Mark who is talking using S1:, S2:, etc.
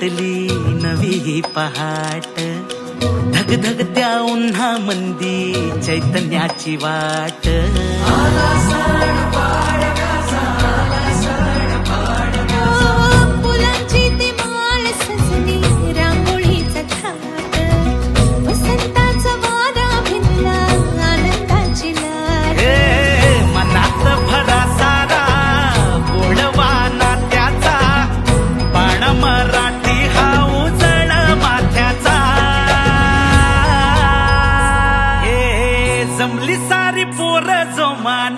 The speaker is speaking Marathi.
S1: उमटली नवी ही पहाट, धगधगत्या उन्हा मंदी चैतन्याची वाट.
S2: फुलांची ती माळ सजली रांगोळीचा थाट, वसंताचा वारा भिनला आनंदाची लाट.
S1: हे मनात भरा सारा गोडवा नात्याचा, बाण मराठी हा उजळ माथ्याचा. हे जमली सारी पोर जोमान